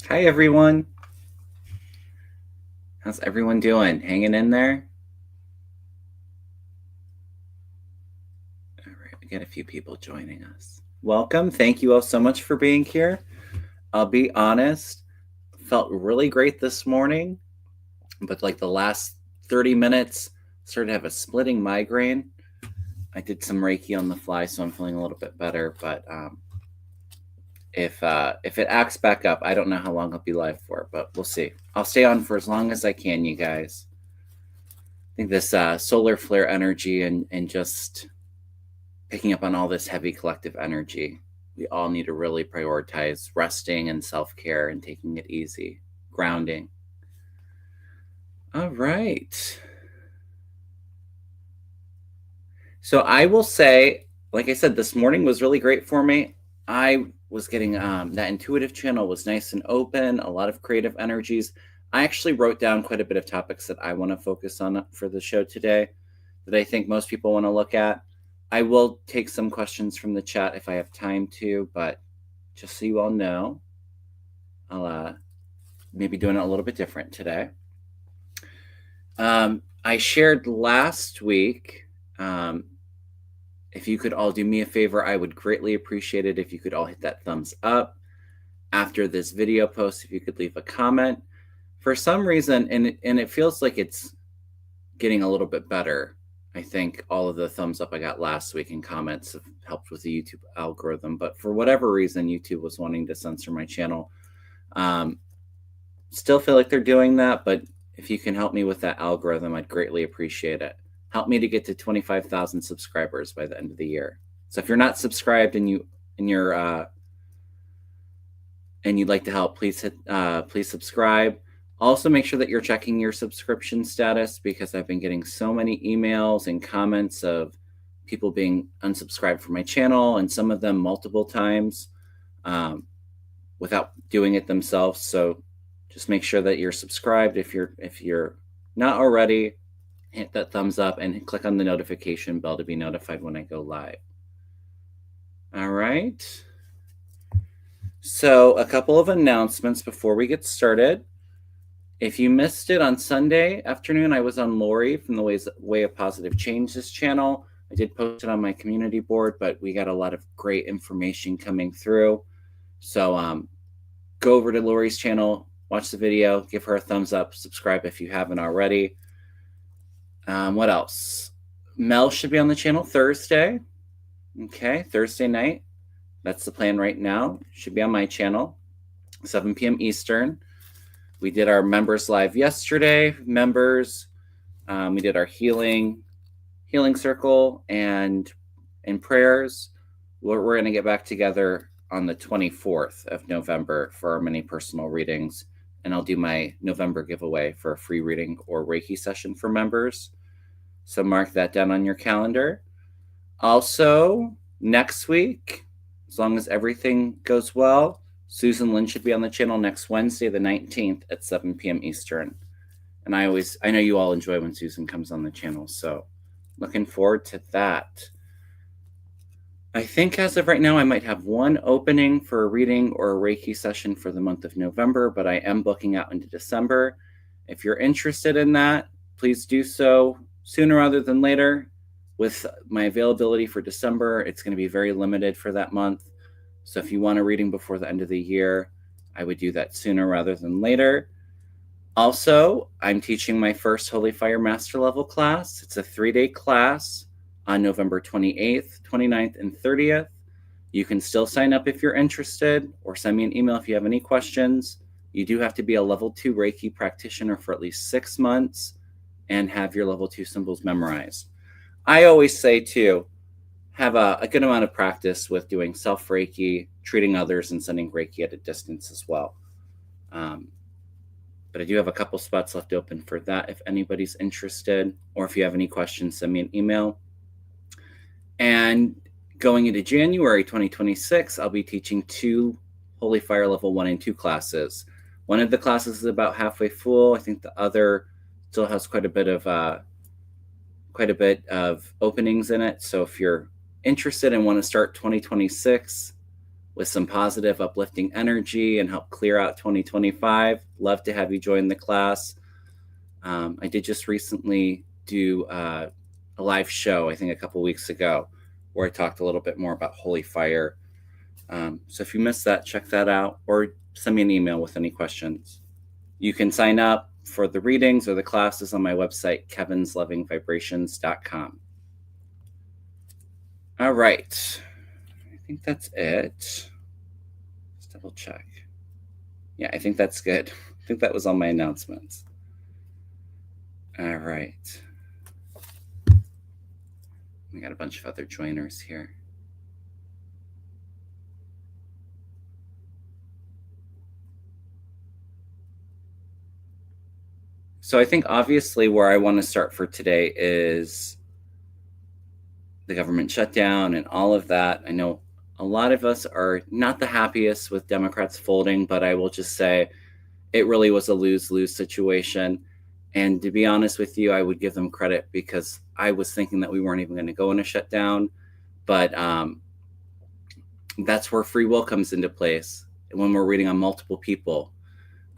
Hi, everyone. How's everyone doing? Hanging in there? All right, we got a few people joining us. Welcome. Thank you all so much for being here. I'll be honest, felt really great this morning, but like the last 30 minutes, started to have a splitting migraine. I did some Reiki on the fly, so I'm feeling a little bit better. But if it acts back up, I don't know how long I'll be live for, but we'll see. I'll stay on for as long as I can, you guys. I think this solar flare energy and just picking up on all this heavy collective energy. We all need to really prioritize resting and self-care and taking it easy, grounding. All right. So I will say, like I said, this morning was really great for me. I was getting that intuitive channel was nice and open, a lot of creative energies. I actually wrote down quite a bit of topics that I want to focus on for the show today that I think most people want to look at. I will take some questions from the chat if I have time to, but just so you all know, I'll maybe doing it a little bit different today. I shared last week, if you could all do me a favor, I would greatly appreciate it if you could all hit that thumbs up. After this video post, if you could leave a comment. For some reason, and it feels like it's getting a little bit better. I think all of the thumbs up I got last week and comments have helped with the YouTube algorithm. But for whatever reason, YouTube was wanting to censor my channel. Still feel like they're doing that, but if you can help me with that algorithm, I'd greatly appreciate it. Help me to get to 25,000 subscribers by the end of the year. So if you're not subscribed and you'd like to help, please subscribe. Also, make sure that you're checking your subscription status because I've been getting so many emails and comments of people being unsubscribed from my channel, and some of them multiple times without doing it themselves. So just make sure that you're subscribed. If you're not already, hit that thumbs up and click on the notification bell to be notified when I go live. All right. So a couple of announcements before we get started. If you missed it on Sunday afternoon, I was on Lori from the Way of Positive Changes channel. I did post it on my community board, but we got a lot of great information coming through. So go over to Lori's channel, watch the video, give her a thumbs up, subscribe if you haven't already. What else? Mel should be on the channel Thursday. Okay, Thursday night. That's the plan right now. Should be on my channel, 7 p.m. Eastern. We did our members live yesterday. Members, we did our healing circle and prayers. We're going to get back together on the 24th of November for our mini personal readings, and I'll do my November giveaway for a free reading or Reiki session for members. So mark that down on your calendar. Also, next week, as long as everything goes well, Susan Lynn should be on the channel next Wednesday, the 19th at 7 p.m. Eastern. And I know you all enjoy when Susan comes on the channel, so looking forward to that. I think as of right now, I might have one opening for a reading or a Reiki session for the month of November, but I am booking out into December. If you're interested in that, please do so sooner rather than later. With my availability for December, it's going to be very limited for that month. So if you want a reading before the end of the year, I would do that sooner rather than later. Also, I'm teaching my first Holy Fire Master Level class. It's a 3-day class on November 28th, 29th, and 30th. You can still sign up if you're interested, or send me an email if you have any questions. You do have to be a level 2 Reiki practitioner for at least 6 months and have your level 2 symbols memorized. I always say, too, have a good amount of practice with doing self-Reiki, treating others, and sending Reiki at a distance as well. But I do have a couple spots left open for that if anybody's interested, or if you have any questions, send me an email. And going into January 2026, I'll be teaching 2 Holy Fire Level 1 and 2 classes. One of the classes is about halfway full. I think the other still has quite a bit of openings in it. So if you're interested and want to start 2026 with some positive, uplifting energy and help clear out 2025. Love to have you join the class. I did just recently do a live show, I think a couple weeks ago, where I talked a little bit more about Holy Fire. So if you missed that, check that out, or send me an email with any questions. You can sign up for the readings or the classes on my website, kevinlovingvibrations.com. All right. I think that's it. Let's double check. Yeah, I think that's good. I think that was all my announcements. All right. We got a bunch of other joiners here. So I think obviously where I want to start for today is the government shutdown and all of that. I know a lot of us are not the happiest with Democrats folding, but I will just say it really was a lose-lose situation. And to be honest with you, I would give them credit because I was thinking that we weren't even going to go in a shutdown. But that's where free will comes into place. When we're reading on multiple people,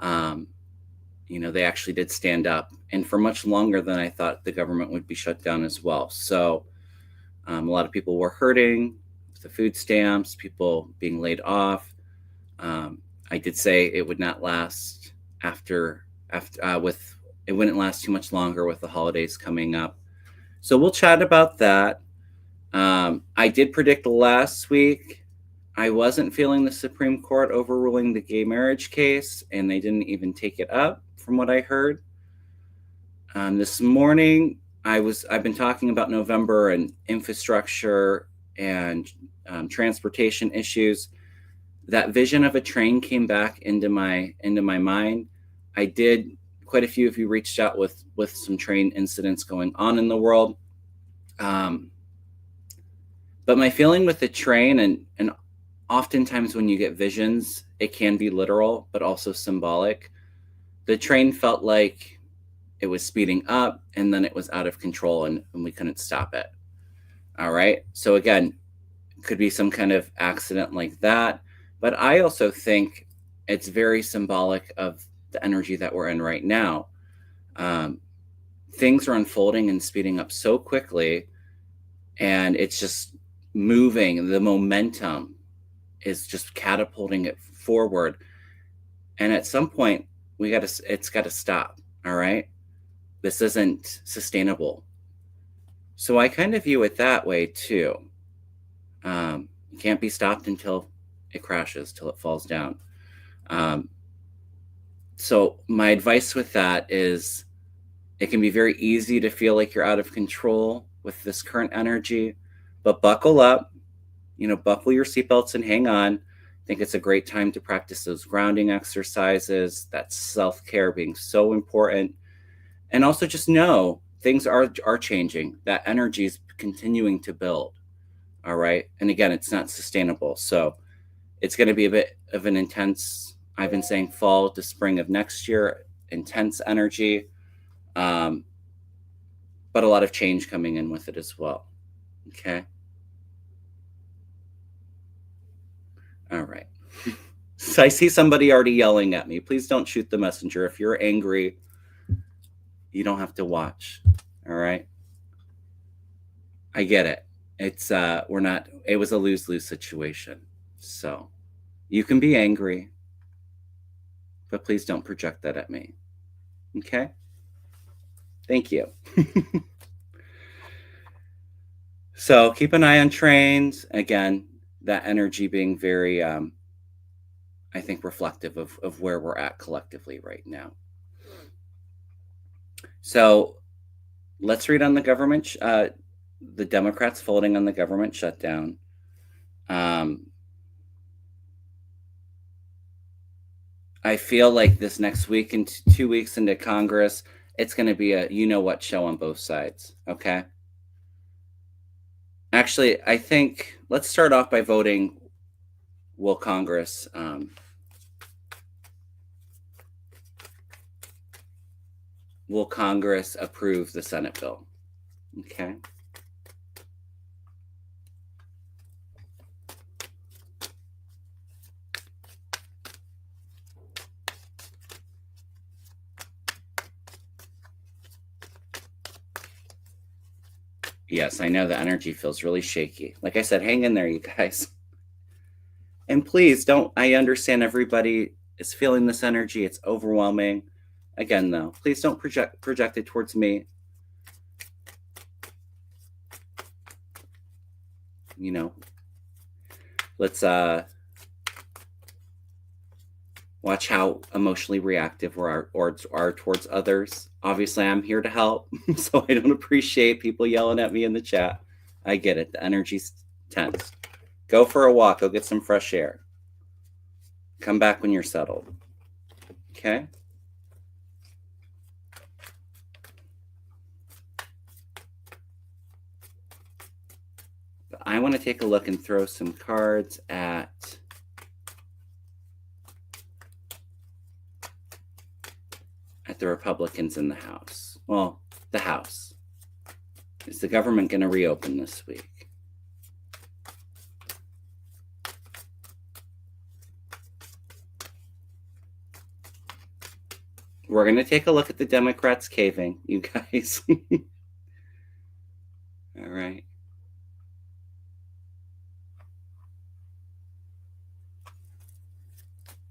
they actually did stand up. And for much longer than I thought the government would be shut down as well. So a lot of people were hurting, the food stamps, people being laid off. I did say it would not last it wouldn't last too much longer with the holidays coming up. So we'll chat about that. I did predict last week I wasn't feeling the Supreme Court overruling the gay marriage case, and they didn't even take it up from what I heard. This morning, I've been talking about November and infrastructure and transportation issues. That vision of a train came back into my mind. I did, quite a few of you reached out with some train incidents going on in the world. But my feeling with the train, and oftentimes when you get visions, it can be literal, but also symbolic. The train felt like it was speeding up and then it was out of control and we couldn't stop it. All right. So again, could be some kind of accident like that. But I also think it's very symbolic of the energy that we're in right now. Things are unfolding and speeding up so quickly, and it's just moving. The momentum is just catapulting it forward. And at some point, it's got to stop. All right. This isn't sustainable. So I kind of view it that way too. It can't be stopped until it crashes, till it falls down. So my advice with that is it can be very easy to feel like you're out of control with this current energy, but buckle up, buckle your seatbelts and hang on. I think it's a great time to practice those grounding exercises, that self-care being so important. And also just know things are changing. That energy is continuing to build. All right. And again, it's not sustainable. So it's going to be a bit of an intense, I've been saying fall to spring of next year, intense energy, but a lot of change coming in with it as well. Okay. All right. So I see somebody already yelling at me. Please don't shoot the messenger. If you're angry, you don't have to watch. All right. I get it. It's it was a lose-lose situation. So you can be angry, but please don't project that at me. Okay? Thank you. So keep an eye on trains. Again, that energy being very, I think, reflective of where we're at collectively right now. So let's read on the government, the Democrats folding on the government shutdown. I feel like this next week and 2 weeks into Congress, it's going to be a you-know-what show on both sides, okay? Actually, I think let's start off by voting, will Congress approve the Senate bill? Okay. Yes, I know the energy feels really shaky. Like I said, hang in there, you guys. And please don't, I understand everybody is feeling this energy. It's overwhelming. Again, though, please don't project it towards me. You know, let's watch how emotionally reactive we are towards others. Obviously, I'm here to help, so I don't appreciate people yelling at me in the chat. I get it. The energy's tense. Go for a walk. Go get some fresh air. Come back when you're settled. Okay? But I want to take a look and throw some cards at the Republicans in the House. Well, the House. Is the government going to reopen this week? We're going to take a look at the Democrats caving, you guys. All right.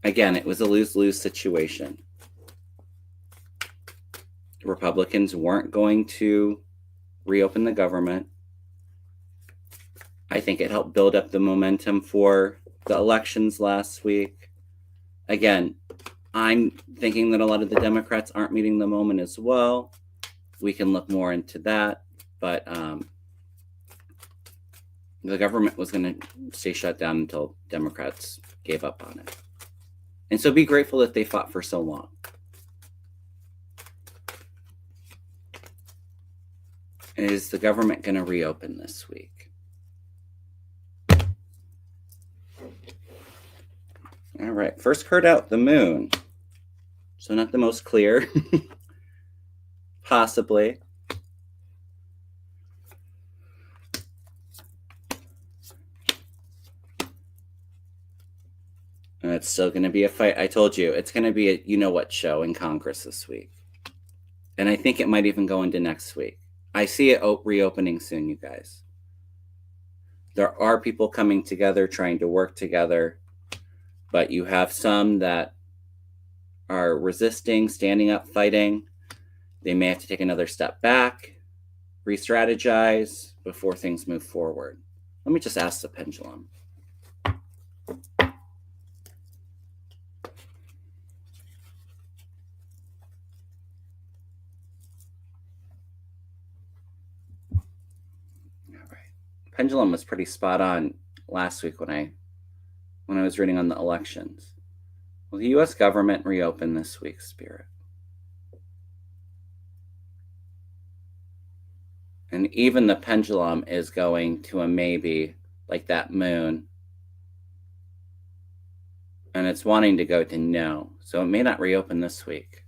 Again, it was a lose-lose situation. Republicans weren't going to reopen the government. I think it helped build up the momentum for the elections last week. Again, I'm thinking that a lot of the Democrats aren't meeting the moment as well. We can look more into that, but the government was going to stay shut down until Democrats gave up on it. And so be grateful that they fought for so long. Is the government going to reopen this week? All right, first card out, the moon. So not the most clear, possibly. And it's still going to be a fight. I told you, it's going to be a you-know-what show in Congress this week. And I think it might even go into next week. I see it reopening soon, you guys. There are people coming together, trying to work together, but you have some that are resisting, standing up, fighting. They may have to take another step back, re-strategize before things move forward. Let me just ask the pendulum. Pendulum was pretty spot on last week when I was reading on the elections. Will the U.S. government reopen this week, Spirit? And even the pendulum is going to a maybe, like that moon. And it's wanting to go to no. So it may not reopen this week.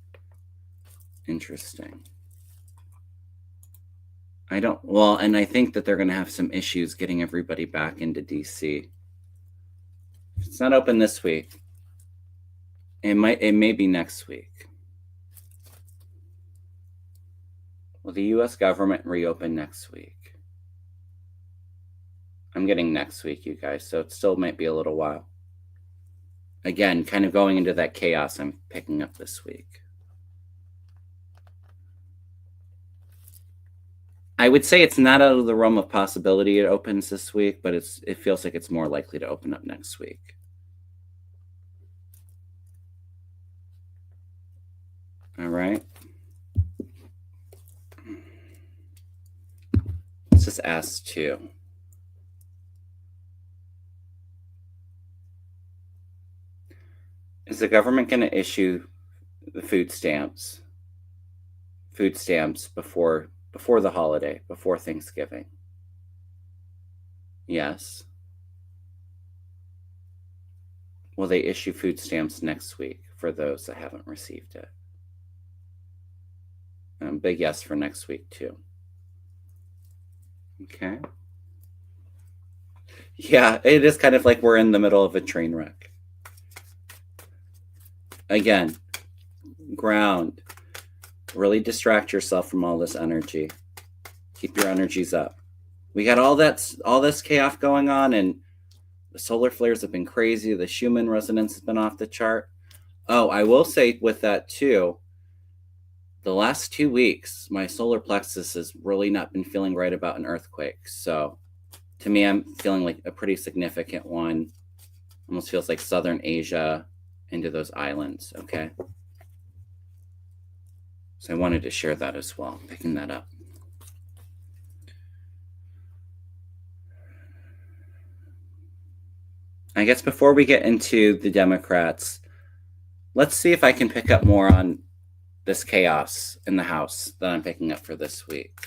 Interesting. And I think that they're going to have some issues getting everybody back into DC. It's not open this week. It may be next week. Will the U.S. government reopen next week? I'm getting next week, you guys, so it still might be a little while. Again, kind of going into that chaos I'm picking up this week. I would say it's not out of the realm of possibility it opens this week, but it feels like it's more likely to open up next week. All right. Let's just ask 2. Is the government going to issue the food stamps before the holiday, before Thanksgiving? Yes. Will they issue food stamps next week for those that haven't received it? Big yes for next week, too. Okay. Yeah, it is kind of like we're in the middle of a train wreck. Again, ground. Really distract yourself from all this energy. Keep your energies up. We got all this chaos going on, and the solar flares have been crazy. The Schumann resonance has been off the chart. Oh, I will say with that too, the last 2 weeks, my solar plexus has really not been feeling right about an earthquake. So to me, I'm feeling like a pretty significant one. Almost feels like Southern Asia into those islands, okay? So I wanted to share that as well, picking that up. I guess before we get into the Democrats, let's see if I can pick up more on this chaos in the House that I'm picking up for this week.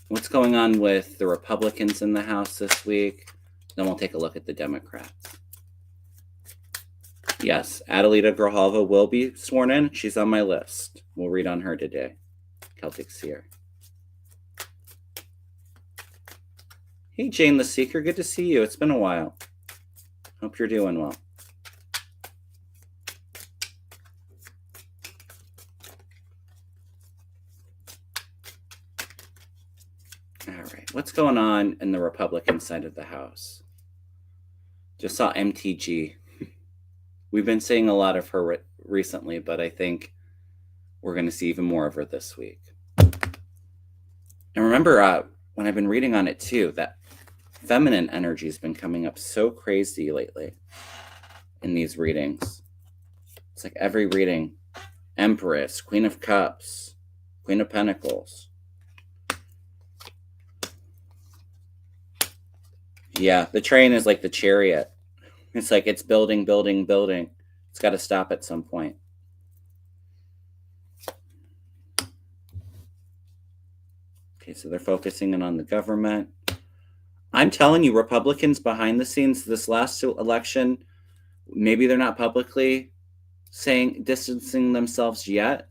What's going on with the Republicans in the House this week? Then we'll take a look at the Democrats. Yes, Adelita Grojalva will be sworn in. She's on my list. We'll read on her today. Celtic Seer. Hey, Jane the Seeker. Good to see you. It's been a while. Hope you're doing well. All right. What's going on in the Republican side of the House? Just saw MTG. We've been seeing a lot of her recently, but I think we're going to see even more of her this week. And remember, when I've been reading on it too, that feminine energy has been coming up so crazy lately in these readings. It's like every reading, Empress, Queen of Cups, Queen of Pentacles. Yeah, the train is like the chariot. It's like it's building, building, building. It's got to stop at some point. Okay, so they're focusing in on the government. I'm telling you, Republicans behind the scenes, this last election, maybe they're not publicly distancing themselves yet,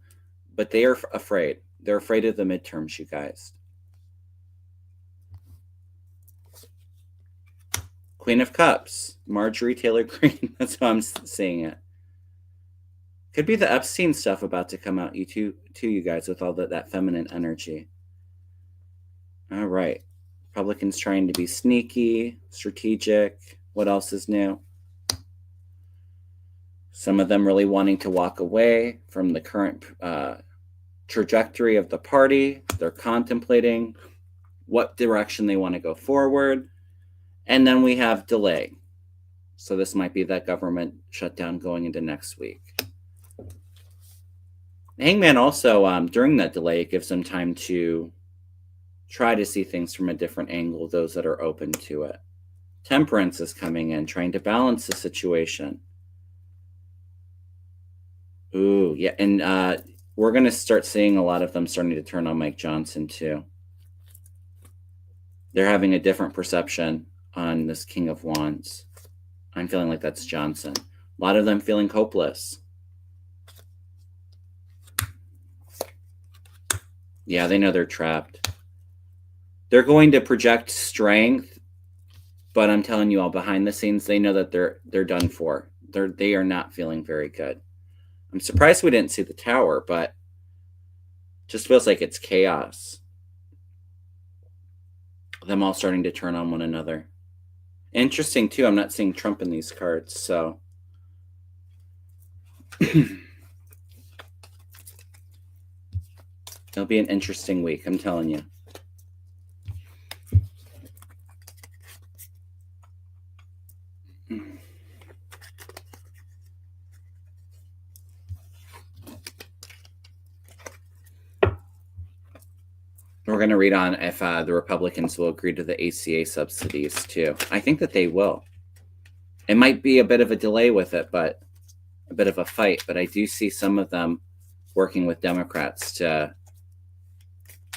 but they are afraid. They're afraid of the midterms, you guys. Queen of Cups, Marjorie Taylor Greene. That's how I'm seeing it. Could be the Epstein stuff about to come out, you guys, with all that feminine energy. All right. Republicans trying to be sneaky, strategic. What else is new? Some of them really wanting to walk away from the current trajectory of the party. They're contemplating what direction they want to go forward. And then we have delay. So this might be that government shutdown going into next week. Hangman also, during that delay, it gives them time to try to see things from a different angle, those that are open to it. Temperance is coming in, trying to balance the situation. Ooh, yeah, and we're going to start seeing a lot of them starting to turn on Mike Johnson, too. They're having a different perception on this King of Wands. I'm feeling like that's Johnson. A lot of them feeling hopeless. Yeah, they know they're trapped. They're going to project strength, but I'm telling you all, behind the scenes, they know that they're done for. They are not feeling very good. I'm surprised we didn't see the tower, but just feels like it's chaos. Them all starting to turn on one another. Interesting, too, I'm not seeing Trump in these cards, so... It'll be an interesting week, I'm telling you. We're going to read on if the Republicans will agree to the ACA subsidies, too. I think that they will. It might be a bit of a delay with it, but a bit of a fight. But I do see some of them working with Democrats to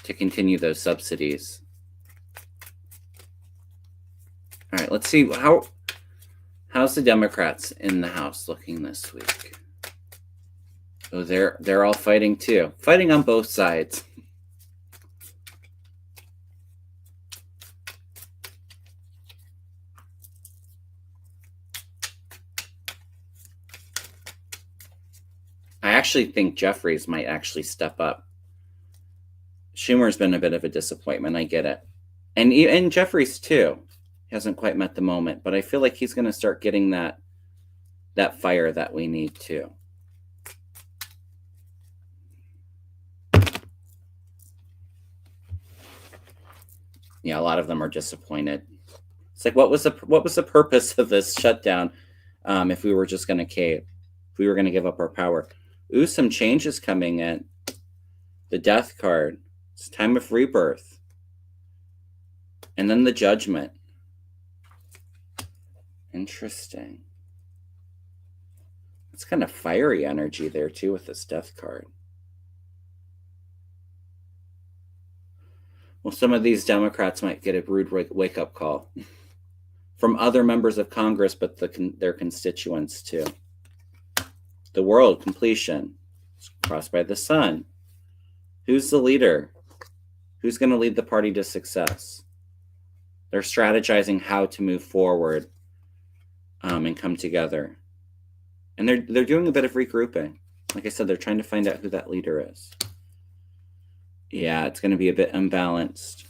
continue those subsidies. All right, let's see. How's the Democrats in the House looking this week? Oh, they're all fighting, too. Fighting on both sides. I actually think Jeffries might actually step up. Schumer's been a bit of a disappointment. I get it. And Jeffries too. He hasn't quite met the moment, but I feel like he's going to start getting that fire that we need too. Yeah, a lot of them are disappointed. It's like, what was the purpose of this shutdown if we were just going to cave, if we were going to give up our power? Ooh, some changes coming in. The Death card. It's time of rebirth. And then the Judgment. Interesting. It's kind of fiery energy there too with this Death card. Well, some of these Democrats might get a rude wake-up call from other members of Congress, but their constituents too. The World, completion. It's crossed by the sun. Who's the leader? Who's going to lead the party to success? They're strategizing how to move forward and come together. And they're doing a bit of regrouping. Like I said, they're trying to find out who that leader is. Yeah, it's going to be a bit unbalanced.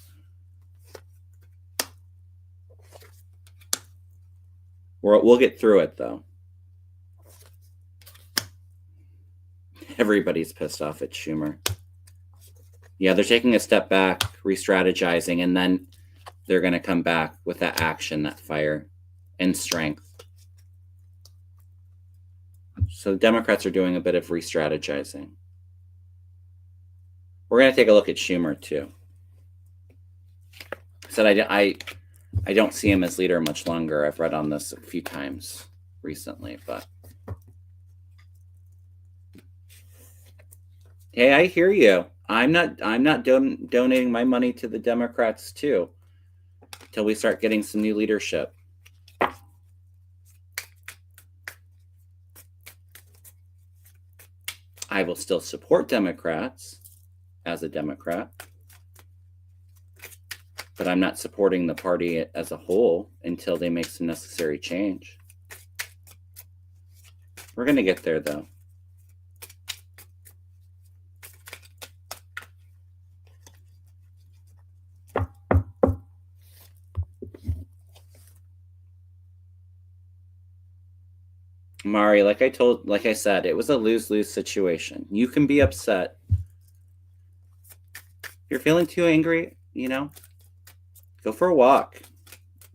We'll get through it, though. Everybody's pissed off at Schumer. Yeah, they're taking a step back, re-strategizing, and then they're going to come back with that action, that fire, and strength. So the Democrats are doing a bit of re-strategizing. We're going to take a look at Schumer, too. I said I don't see him as leader much longer. I've read on this a few times recently, but hey, I hear you. I'm not donating my money to the Democrats too until we start getting some new leadership. I will still support Democrats as a Democrat, but I'm not supporting the party as a whole until they make some necessary change. We're going to get there, though. Mari, like I said, it was a lose-lose situation. You can be upset. If you're feeling too angry, go for a walk.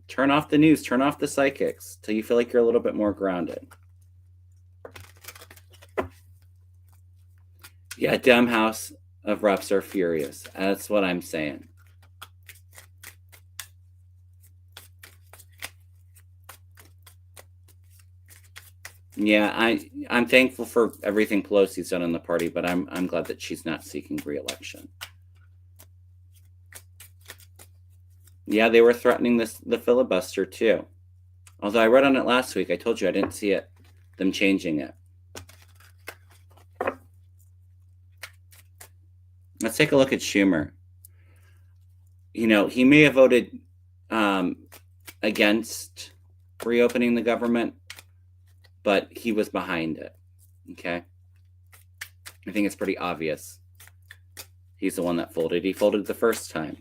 Turn off the news, turn off the psychics till you feel like you're a little bit more grounded. Yeah, Dem House of Reps are furious. That's what I'm saying. Yeah, I'm thankful for everything Pelosi's done in the party, but I'm glad that she's not seeking re-election. Yeah, they were threatening the filibuster too. Although I read on it last week, I told you I didn't see them changing it. Let's take a look at Schumer. He may have voted against reopening the government, but he was behind it. Okay? I think it's pretty obvious. He's the one that folded. He folded the first time.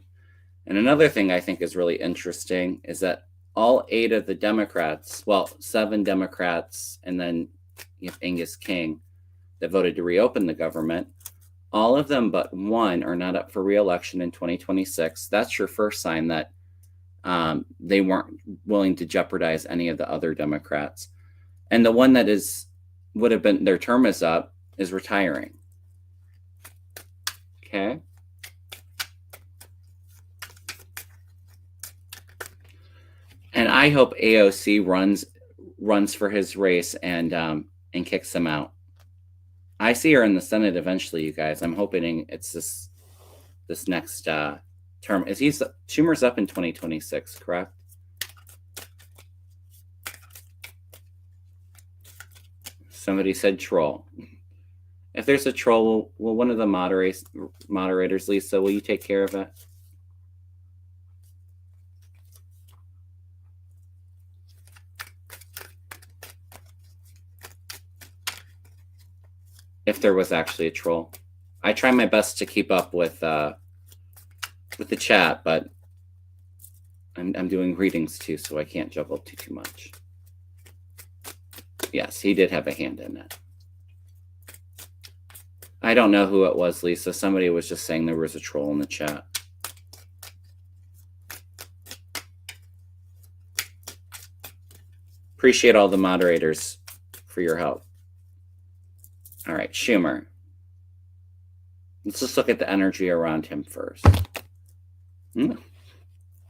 And another thing I think is really interesting is that all 8 of the Democrats, 7 Democrats, and then you have Angus King that voted to reopen the government, all of them but one are not up for re-election in 2026. That's your first sign that they weren't willing to jeopardize any of the other Democrats. And the one that would have been, their term is up, is retiring. Okay. And I hope AOC runs for his race and kicks him out. I see her in the Senate eventually, you guys. I'm hoping it's this next term. Schumer's up in 2026, correct? Somebody said troll. If there's a troll, will one of the moderators, Lisa, will you take care of it? If there was actually a troll. I try my best to keep up with with the chat, but I'm doing readings too, so I can't juggle too much. Yes, he did have a hand in it. I don't know who it was, Lisa. Somebody was just saying there was a troll in the chat. Appreciate all the moderators for your help. All right, Schumer. Let's just look at the energy around him first.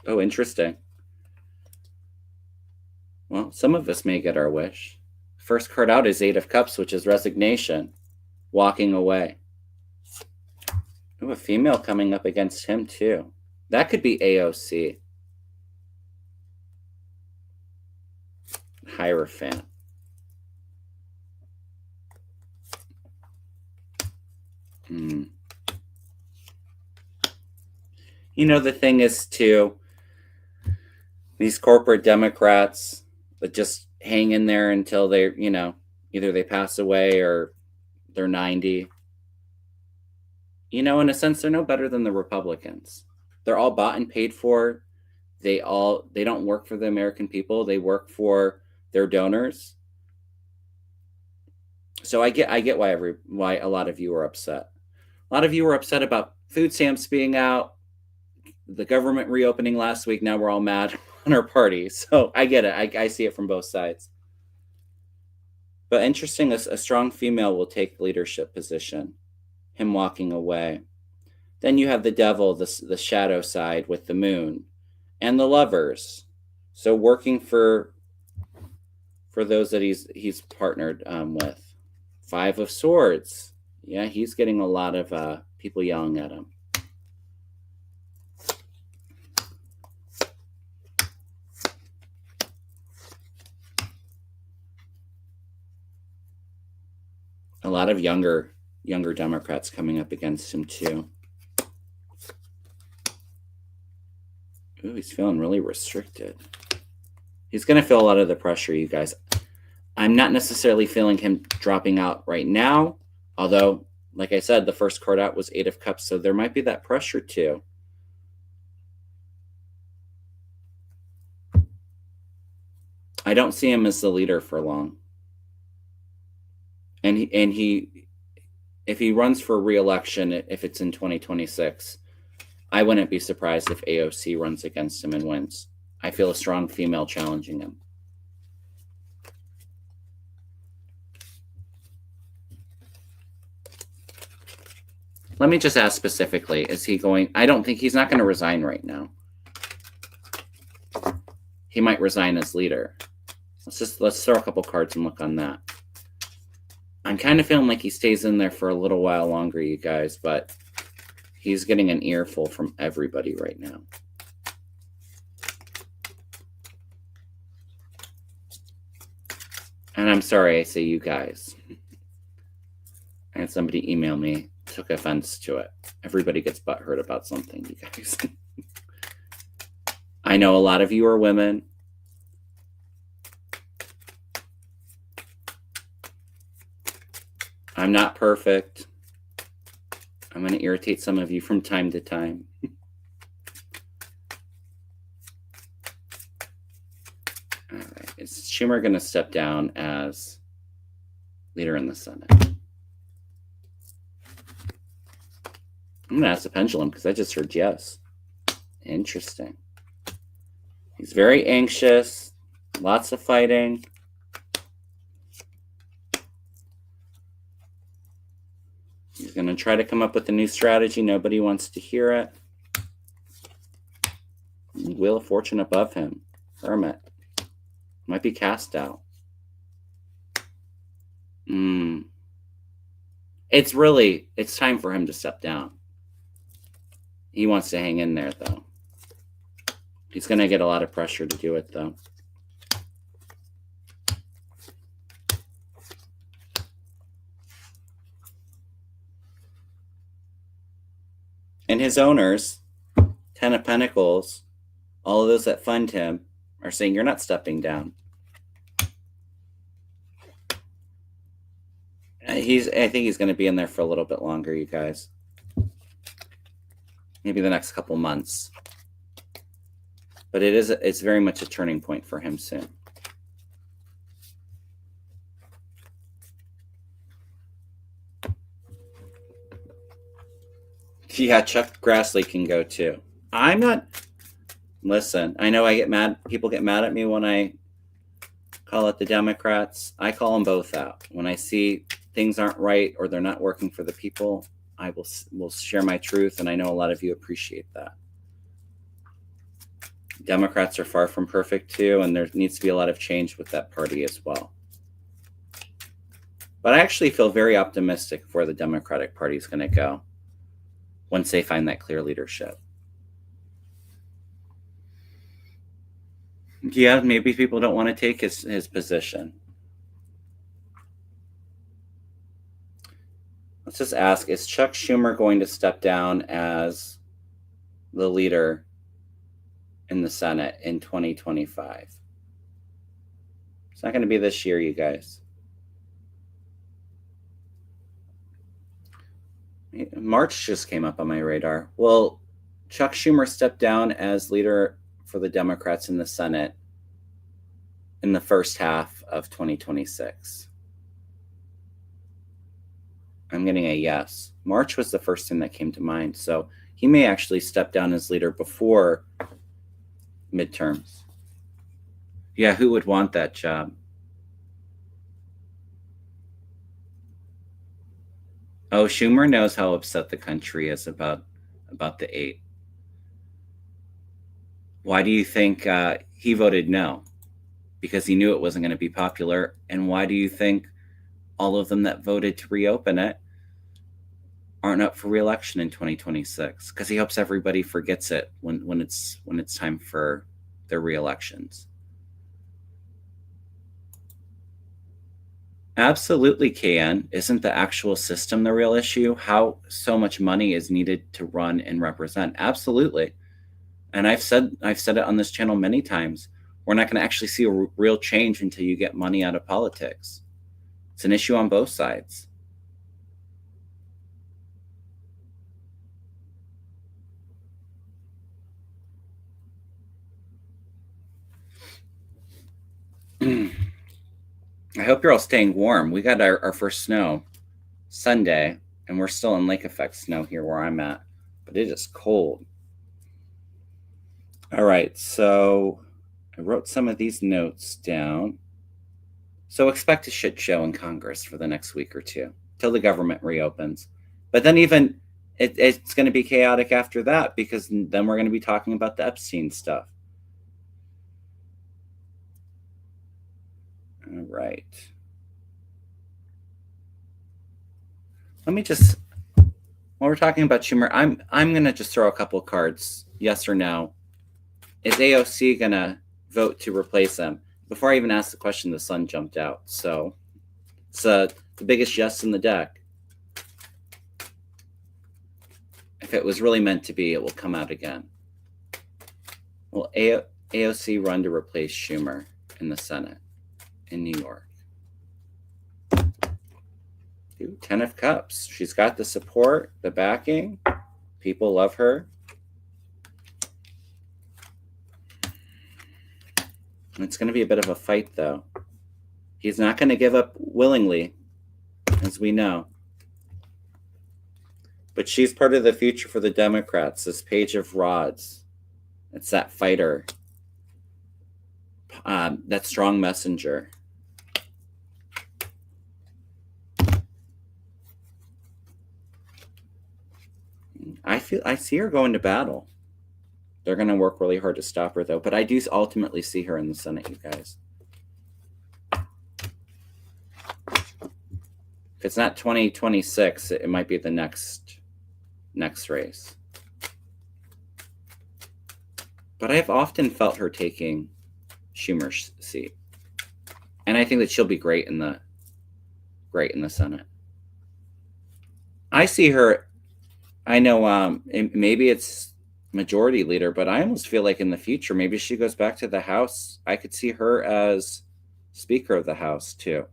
Oh, interesting. Well, some of us may get our wish. First card out is Eight of Cups, which is resignation, walking away. Ooh, a female coming up against him too. That could be AOC. Hierophant. You know, the thing is too, these corporate Democrats that just hang in there until they're, you know, either they pass away or they're 90. You know, in a sense, they're no better than the Republicans. They're all bought and paid for. They don't work for the American people. They work for their donors. So I get why a lot of you are upset. A lot of you were upset about food stamps being out, the government reopening last week. Now we're all mad on our party. So I get it. I see it from both sides. But interesting, a strong female will take leadership position, him walking away. Then you have the devil, the shadow side with the moon, and the lovers. So working for those that he's partnered with. Five of Swords. Yeah, he's getting a lot of people yelling at him. A lot of younger Democrats coming up against him too. Ooh, he's feeling really restricted. He's going to feel a lot of the pressure, you guys. I'm not necessarily feeling him dropping out right now, although, like I said, the first card out was Eight of Cups, so there might be that pressure too. I don't see him as the leader for long. And he if he runs for re-election, if it's in 2026, I wouldn't be surprised if AOC runs against him and wins. I feel a strong female challenging him. Let me just ask specifically, is he going? I don't think he's not going to resign right now. He might resign as leader. Let's throw a couple cards and look on that. I'm kind of feeling like he stays in there for a little while longer, you guys, but he's getting an earful from everybody right now. And I'm sorry I say you guys. I had somebody email me, took offense to it. Everybody gets butthurt about something, you guys. I know a lot of you are women. I'm not perfect. I'm going to irritate some of you from time to time. All right. Is Schumer going to step down as leader in the Senate? I'm going to ask the pendulum because I just heard yes. Interesting. He's very anxious. Lots of fighting. He's going to try to come up with a new strategy. Nobody wants to hear it. Wheel of Fortune above him. Hermit. Might be cast out. It's time for him to step down. He wants to hang in there, though. He's going to get a lot of pressure to do it, though. And his owners, 10 of Pentacles, all of those that fund him are saying, you're not stepping down. I think he's going to be in there for a little bit longer, you guys. maybe the next couple months. But it's very much a turning point for him soon. Yeah, Chuck Grassley can go too. I'm not. Listen, I know I get mad. People get mad at me when I call out the Democrats. I call them both out. When I see things aren't right or they're not working for the people, I will share my truth, and I know a lot of you appreciate that. Democrats are far from perfect too, and there needs to be a lot of change with that party as well. But I actually feel very optimistic for the Democratic Party is going to go once they find that clear leadership. Yeah, maybe people don't want to take his position. Let's just ask, is Chuck Schumer going to step down as the leader in the Senate in 2025? It's not going to be this year, you guys. March just came up on my radar. Well, Chuck Schumer stepped down as leader for the Democrats in the Senate in the first half of 2026. I'm getting a yes. March was the first thing that came to mind. So he may actually step down as leader before midterms. Yeah, who would want that job? Oh, Schumer knows how upset the country is about the 8. Why do you think he voted no? Because he knew it wasn't going to be popular. And why do you think all of them that voted to reopen it aren't up for re-election in 2026? Because he hopes everybody forgets it when it's time for their re-elections. Absolutely, KN. Isn't the actual system the real issue? How so much money is needed to run and represent? Absolutely. And I've said it on this channel many times. We're not going to actually see a real change until you get money out of politics. It's an issue on both sides. I hope you're all staying warm. We got our first snow Sunday, and we're still in lake effect snow here where I'm at, but it is cold. All right, so I wrote some of these notes down. So expect a shit show in Congress for the next week or two till the government reopens. But then even it's going to be chaotic after that, because then we're going to be talking about the Epstein stuff. All right. Let me just, while we're talking about Schumer, I'm going to just throw a couple cards, yes or no. Is AOC going to vote to replace him? Before I even asked the question, the sun jumped out. So it's the biggest yes in the deck. If it was really meant to be, it will come out again. Will AOC run to replace Schumer in the Senate in New York? Ooh, 10 of Cups. She's got the support, the backing. People love her. It's going to be a bit of a fight, though. He's not going to give up willingly, as we know. But she's part of the future for the Democrats, this Page of Rods. It's that fighter, that strong messenger. I see her going to battle. They're going to work really hard to stop her, though. But I do ultimately see her in the Senate, you guys. If it's not 2026, it might be the next race. But I've often felt her taking Schumer's seat. And I think that she'll be great in the Senate. I see her, I know maybe it's majority leader, but I almost feel like in the future, maybe she goes back to the House. I could see her as Speaker of the House too.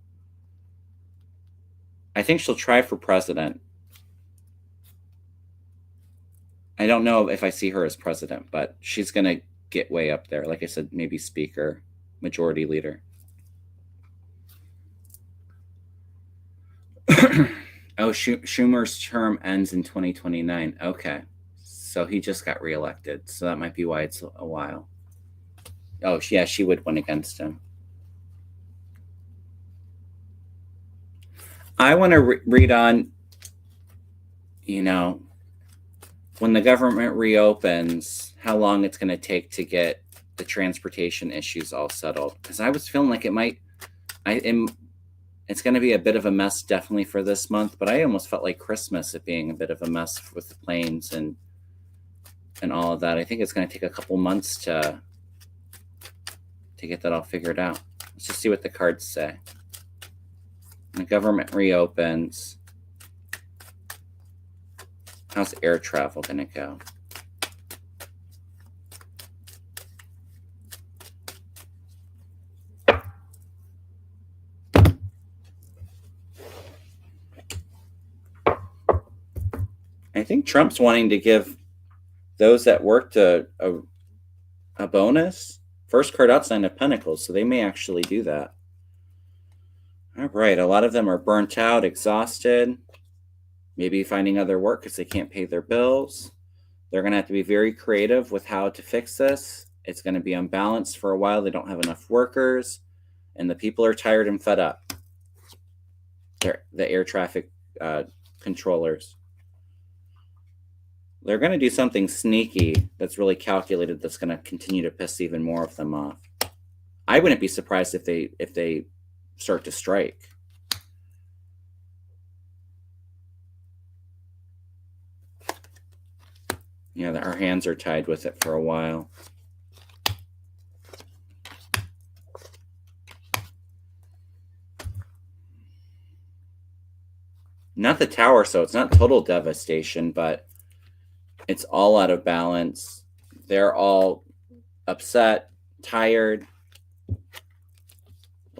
I think she'll try for president. I don't know if I see her as president, but she's going to get way up there. Like I said, maybe speaker, majority leader. Oh, Schumer's term ends in 2029. Okay. So he just got reelected. So that might be why it's a while. Oh, yeah, she would win against him. I want to read on, when the government reopens, how long it's going to take to get the transportation issues all settled. Because I was feeling like it's going to be a bit of a mess definitely for this month, but I almost felt like Christmas it being a bit of a mess with the planes and all of that. I think it's going to take a couple months to get that all figured out. Let's just see what the cards say. The government reopens. How's air travel going to go? I think Trump's wanting to give those that worked a bonus. First card out, Nine of Pentacles, so they may actually do that. All right, a lot of them are burnt out, exhausted, maybe finding other work because they can't pay their bills. They're going to have to be very creative with how to fix this. It's going to be unbalanced for a while. They don't have enough workers, and the people are tired and fed up. They're the air traffic controllers. They're going to do something sneaky that's really calculated that's going to continue to piss even more of them off. I wouldn't be surprised if they start to strike. Yeah, our hands are tied with it for a while. Not the Tower, so it's not total devastation, but it's all out of balance. They're all upset, tired. A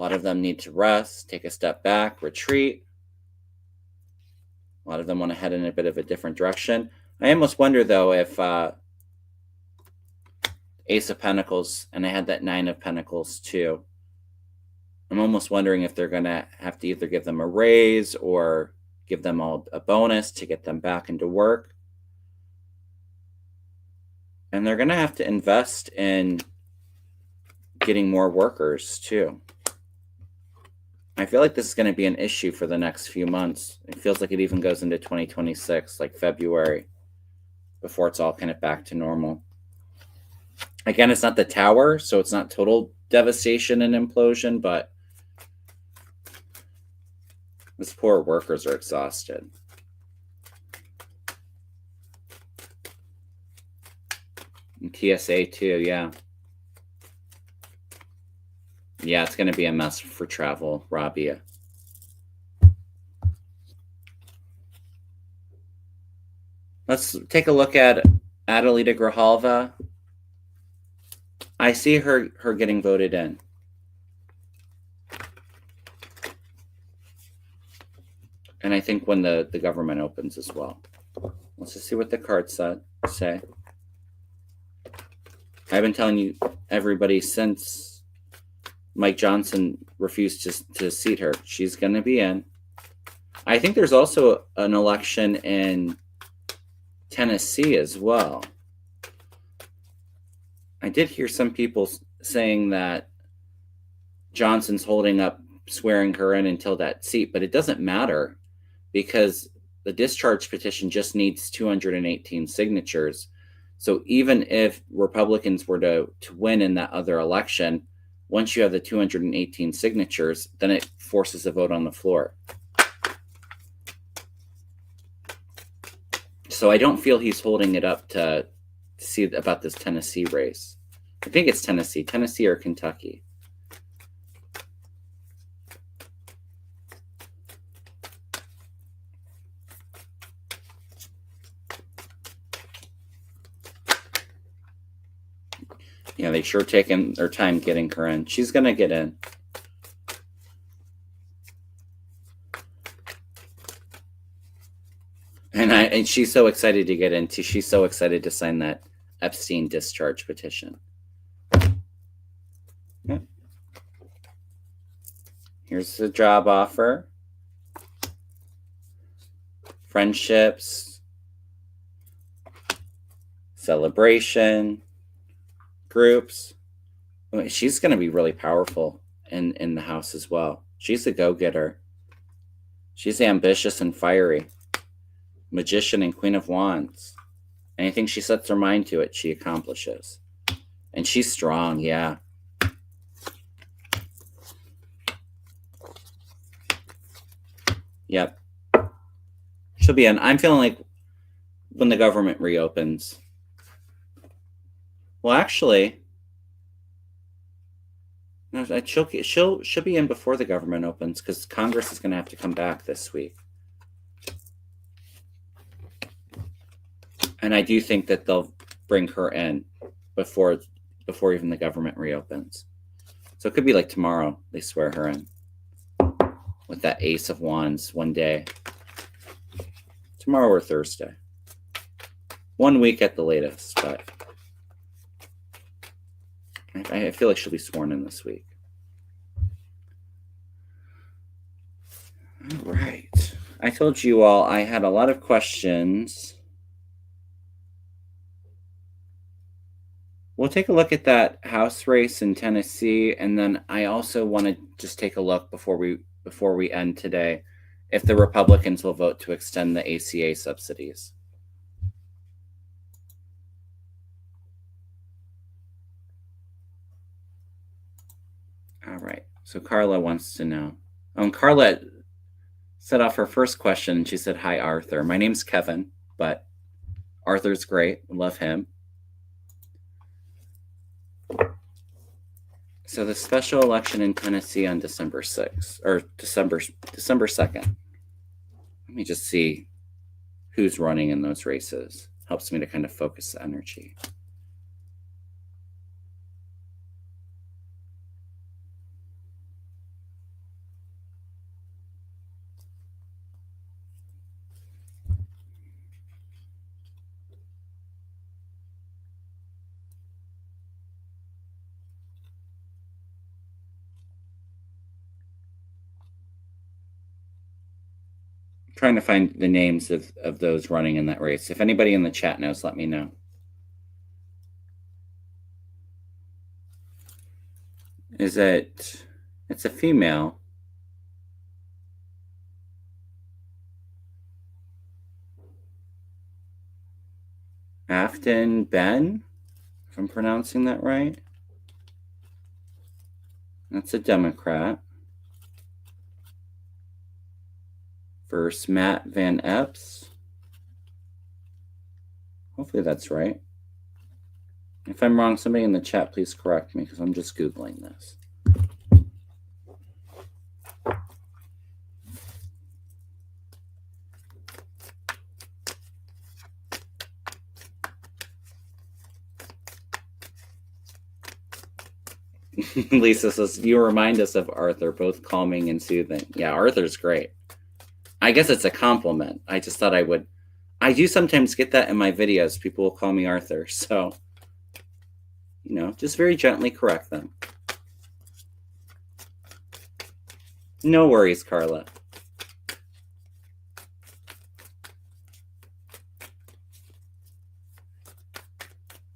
lot of them need to rest, take a step back, retreat. A lot of them want to head in a bit of a different direction. I almost wonder, though, if Ace of Pentacles, and I had that Nine of Pentacles, too. I'm almost wondering if they're going to have to either give them a raise or give them all a bonus to get them back into work. And they're going to have to invest in getting more workers, too. I feel like this is going to be an issue for the next few months. It feels like it even goes into 2026, like February, before it's all kind of back to normal. Again, it's not the Tower, so it's not total devastation and implosion, but these poor workers are exhausted. And TSA too, yeah. Yeah, it's going to be a mess for travel, Rabia. Let's take a look at Adelita Grijalva. I see her getting voted in. And I think when the government opens as well. Let's just see what the cards say. I've been telling you, everybody, since Mike Johnson refused to seat her, she's going to be in. I think there's also an election in Tennessee as well. I did hear some people saying that Johnson's holding up swearing her in until that seat, but it doesn't matter because the discharge petition just needs 218 signatures. So even if Republicans were to win in that other election, once you have the 218 signatures, then it forces a vote on the floor. So I don't feel he's holding it up to see about this Tennessee race. I think it's Tennessee or Kentucky. Yeah, they sure taken their time getting her in. She's going to get in. And she's so excited to get into. She's so excited to sign that Epstein discharge petition. Yep. Here's the job offer. Friendships, celebration, groups. She's going to be really powerful in the house as well. She's a go-getter. She's ambitious and fiery. Magician and Queen of Wands. Anything she sets her mind to it, she accomplishes. And she's strong, yeah. Yep. She'll be in. I'm feeling like when the government reopens. Well, actually, no, she'll be in before the government opens because Congress is going to have to come back this week. And I do think that they'll bring her in before even the government reopens. So it could be like tomorrow they swear her in with that Ace of Wands one day. Tomorrow or Thursday. 1 week at the latest, but I feel like she'll be sworn in this week. All right. I told you all I had a lot of questions. We'll take a look at that House race in Tennessee, and then I also want to just take a look before we end today if the Republicans will vote to extend the ACA subsidies. All right. So Carla wants to know. Carla set off her first question. She said, "Hi, Arthur. My name's Kevin, but Arthur's great. Love him." So the special election in Tennessee on December 6th, or December 2nd. Let me just see who's running in those races. Helps me to kind of focus the energy. Trying to find the names of those running in that race. If anybody in the chat knows, let me know. It's a female. Afton Ben, if I'm pronouncing that right. That's a Democrat. Versus Matt Van Epps. Hopefully that's right. If I'm wrong, somebody in the chat, please correct me because I'm just Googling this. Lisa says, "You remind us of Arthur, both calming and soothing." Yeah, Arthur's great. I guess it's a compliment. I just thought I would. I do sometimes get that in my videos. People will call me Arthur. So, just very gently correct them. No worries, Carla.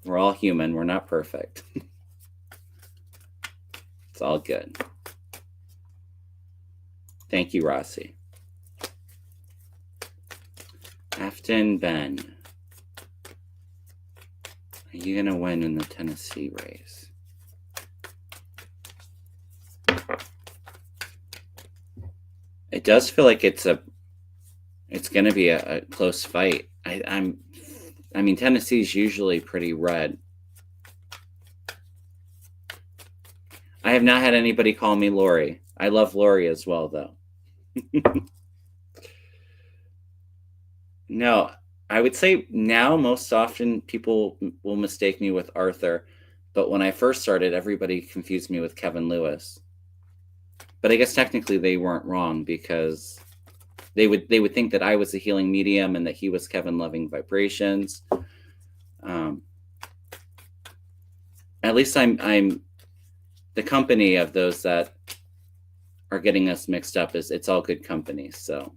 We're all human. We're not perfect. It's all good. Thank you, Rossi. Afton Ben. Are you going to win in the Tennessee race? It does feel like it's going to be a close fight. I mean, Tennessee's usually pretty red. I have not had anybody call me Lori. I love Lori as well, though. No, I would say now most often people will mistake me with Arthur. But when I first started, everybody confused me with Kevin Lewis. But I guess technically they weren't wrong because they would think that I was a healing medium and that he was Kevin Loving Vibrations. At least I'm the company of those that are getting us mixed up. Is it's all good company. So,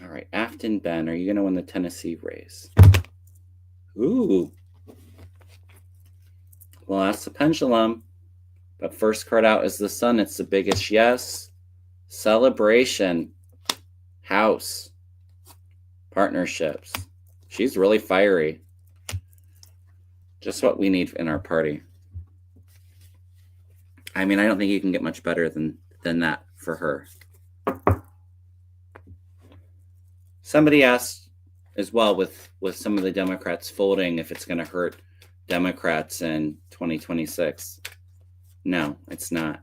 all right, Afton Ben, are you going to win the Tennessee race? Ooh. Well, that's the pendulum. But first card out is the sun. It's the biggest yes. Celebration. House. Partnerships. She's really fiery. Just what we need in our party. I mean, I don't think you can get much better than that for her. Somebody asked as well with some of the Democrats folding if it's going to hurt Democrats in 2026. No, it's not.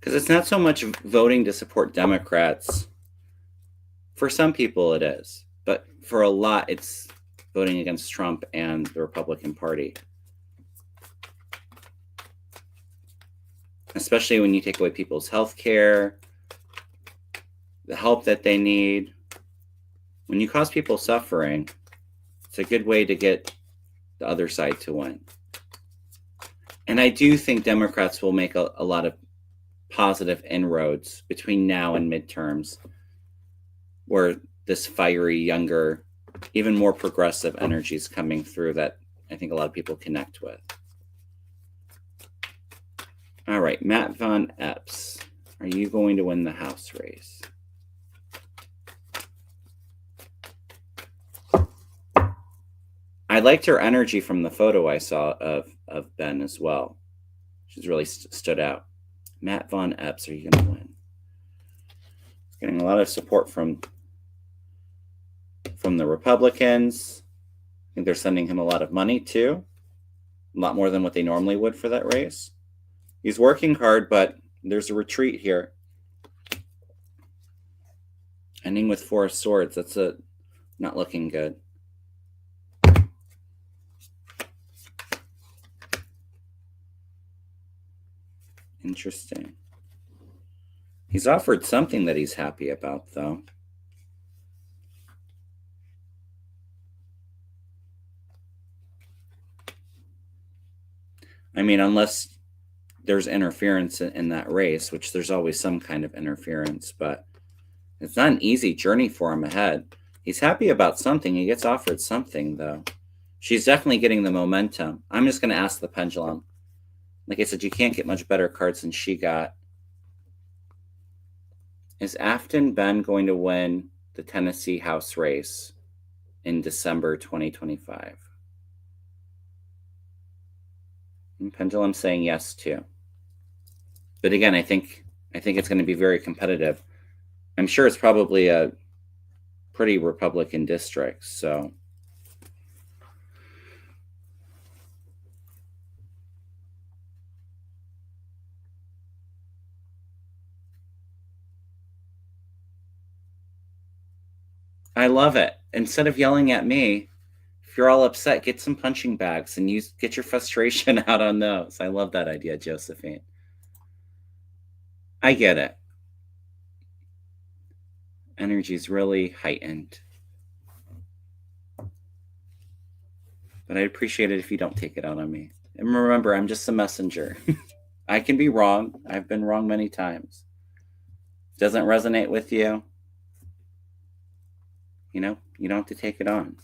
Because it's not so much voting to support Democrats. For some people it is, but for a lot it's voting against Trump and the Republican Party. Especially when you take away people's health care, the help that they need. When you cause people suffering, it's a good way to get the other side to win. And I do think Democrats will make a lot of positive inroads between now and midterms, where this fiery, younger, even more progressive energy is coming through that I think a lot of people connect with. All right, Matt Von Epps, are you going to win the House race? I liked her energy from the photo I saw of Ben as well. She's really stood out. Matt Von Epps, are you going to win? Getting a lot of support from the Republicans. I think they're sending him a lot of money too. A lot more than what they normally would for that race. He's working hard, but there's a retreat here. Ending with 4 of Swords. That's not looking good. Interesting. He's offered something that he's happy about, though. I mean, unless there's interference in that race, which there's always some kind of interference, but it's not an easy journey for him ahead. He's happy about something. He gets offered something, though. She's definitely getting the momentum. I'm just going to ask the pendulum. Like I said, you can't get much better cards than she got. Is Afton Ben going to win the Tennessee House race in December 2025? And pendulum saying yes too. But again, I think it's going to be very competitive. I'm sure it's probably a pretty Republican district, so. I love it. Instead of yelling at me, if you're all upset, get some punching bags and get your frustration out on those. I love that idea, Josephine. I get it. Energy's really heightened. But I'd appreciate it if you don't take it out on me. And remember, I'm just a messenger. I can be wrong. I've been wrong many times. If it doesn't resonate with you, you don't have to take it on.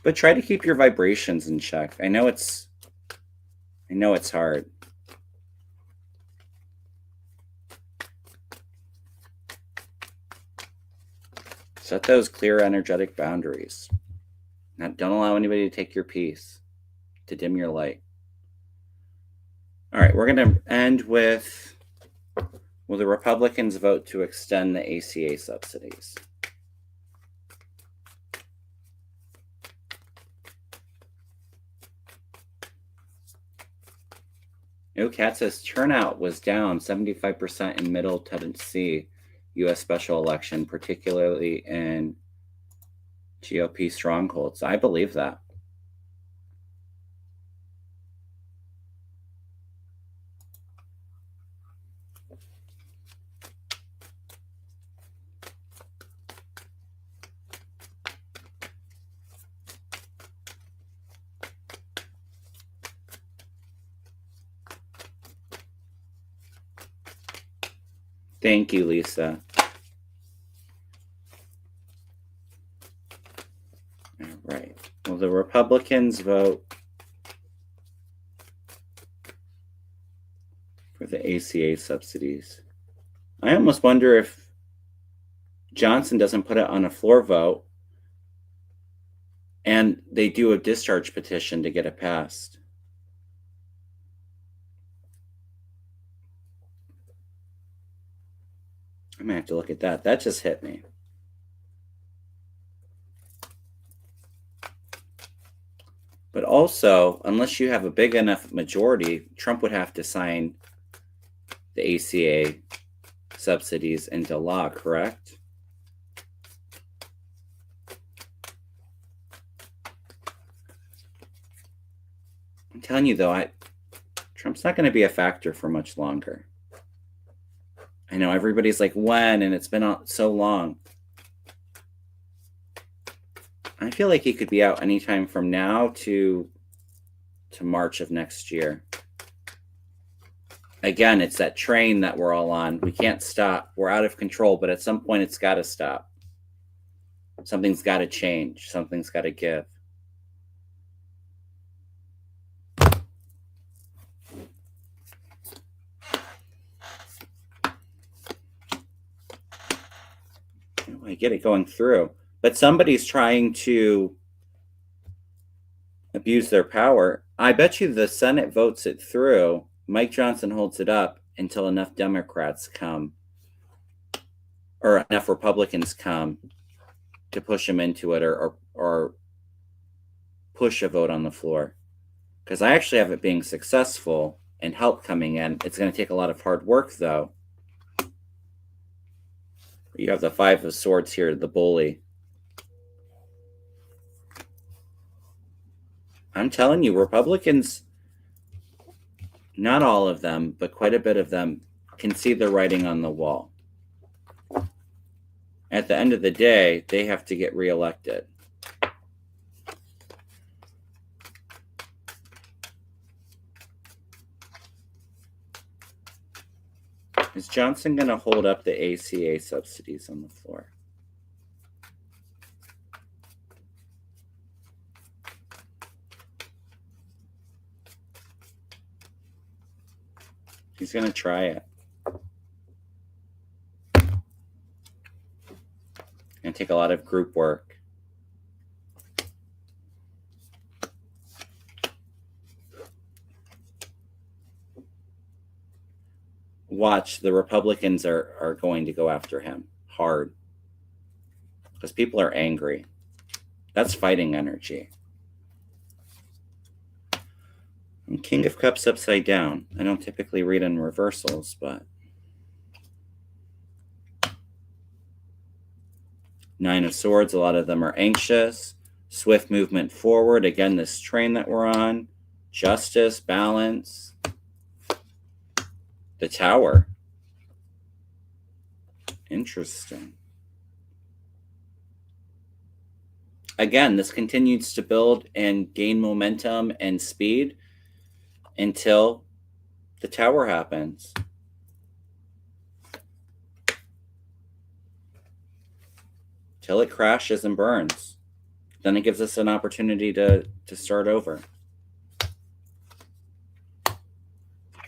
But try to keep your vibrations in check. I know it's hard. Set those clear energetic boundaries. Don't allow anybody to take your peace, to dim your light. All right, we're going to end with, will the Republicans vote to extend the ACA subsidies? Cat says turnout was down 75% in Middle Tennessee U.S. special election, particularly in GOP strongholds. I believe that. Thank you, Lisa. All right. Well, the Republicans vote for the ACA subsidies. I almost wonder if Johnson doesn't put it on a floor vote and they do a discharge petition to get it passed. I might have to look at that. That just hit me. But also, unless you have a big enough majority, Trump would have to sign the ACA subsidies into law, correct? I'm telling you, though, Trump's not going to be a factor for much longer. I know everybody's like, when? And it's been so long. I feel like he could be out anytime from now to March of next year. Again, it's that train that we're all on. We can't stop. We're out of control, but at some point it's got to stop. Something's got to change. Something's got to give. Oh, I get it going through. But somebody's trying to abuse their power. I bet you the Senate votes it through. Mike Johnson holds it up until enough Democrats come or enough Republicans come to push him into it or push a vote on the floor. Because I actually have it being successful and help coming in. It's going to take a lot of hard work, though. You have the Five of Swords here, the bully. I'm telling you, Republicans, not all of them, but quite a bit of them, can see the writing on the wall. At the end of the day, they have to get reelected. Is Johnson going to hold up the ACA subsidies on the floor? He's going to try it. And take a lot of group work. Watch, the Republicans are going to go after him hard. Because people are angry. That's fighting energy. And King of Cups upside down. I don't typically read in reversals, but... Nine of Swords, a lot of them are anxious. Swift movement forward. Again, this train that we're on. Justice, balance. The Tower. Interesting. Again, this continues to build and gain momentum and speed until the Tower happens. Till it crashes and burns. Then it gives us an opportunity to start over.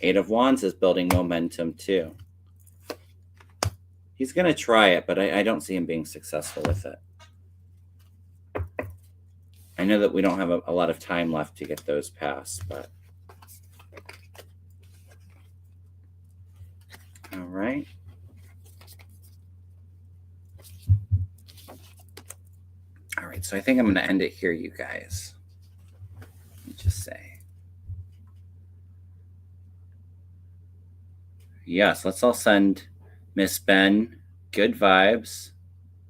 Eight of Wands is building momentum too. He's going to try it, but I don't see him being successful with it. I know that we don't have a lot of time left to get those passed, but... All right. All right, so I think I'm going to end it here, you guys. Let me just say. Yes, let's all send Miss Ben good vibes.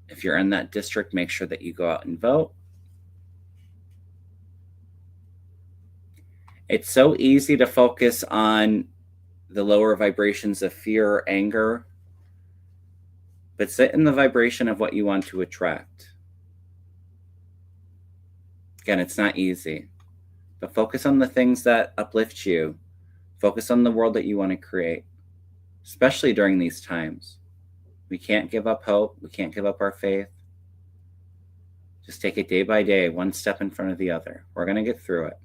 If you're in that district, make sure that you go out and vote. It's so easy to focus on the lower vibrations of fear or anger, but sit in the vibration of what you want to attract. Again, it's not easy, but focus on the things that uplift you. Focus on the world that you want to create. especially during these times. We can't give up hope. We can't give up our faith. Just take it day by day, one step in front of the other. We're going to get through it.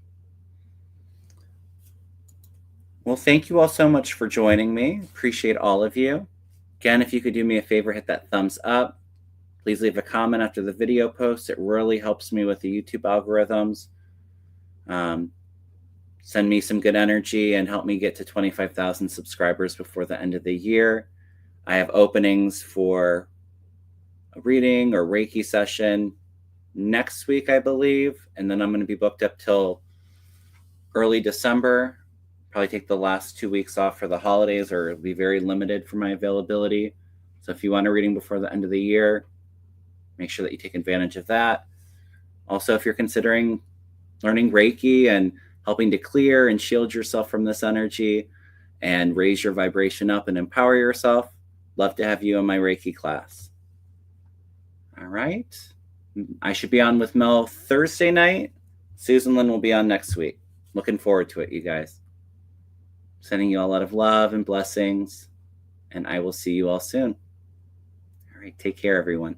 Well, thank you all so much for joining me. Appreciate all of you. Again, if you could do me a favor, hit that thumbs up. Please leave a comment after the video post. It really helps me with the YouTube algorithms. Send me some good energy and help me get to 25,000 subscribers before the end of the year. I have openings for a reading or Reiki session next week, I believe. And then I'm going to be booked up till early December. Probably take the last 2 weeks off for the holidays, or it'll be very limited for my availability. So if you want a reading before the end of the year, make sure that you take advantage of that. Also, if you're considering learning Reiki and helping to clear and shield yourself from this energy and raise your vibration up and empower yourself, love to have you in my Reiki class. All right. I should be on with Mel Thursday night. Susan Lynn will be on next week. Looking forward to it, you guys. Sending you all a lot of love and blessings, and I will see you all soon. All right. Take care, everyone.